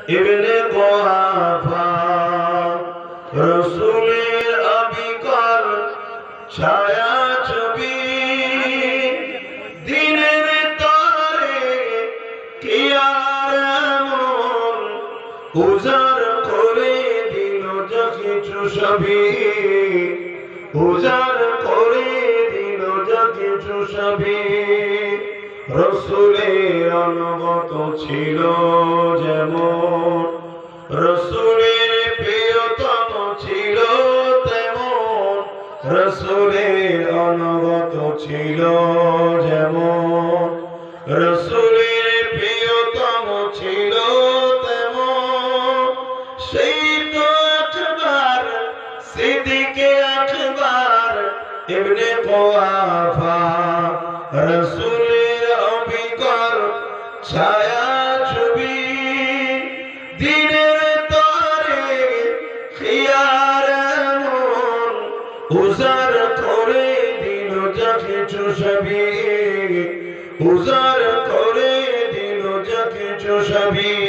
ইবনে কুহাফা রসুলের আবিকার ছায়া ছবি দিনের তরে কি আর এমন উজাড় করে দিল যা কিছু সবই উজাড় করে দিল যা কিছু সবই রসুলের অনুগত ছিল যেমন রসুলের প্রিয়তম ছিল তেমন রসুলের অনুগত ছিল যেমন রসুলের প্রিয়তম ছিল তেমন সেই তো আকবার সিদ্দিকে আকবার ইবনে কুহাফা রসুলের অবিকর ছায়া ছবি দিনের তরে খিয়ার এমন উজাড় করে দিল যা কিছু সবই উজাড় করে দিল যা কিছু সবই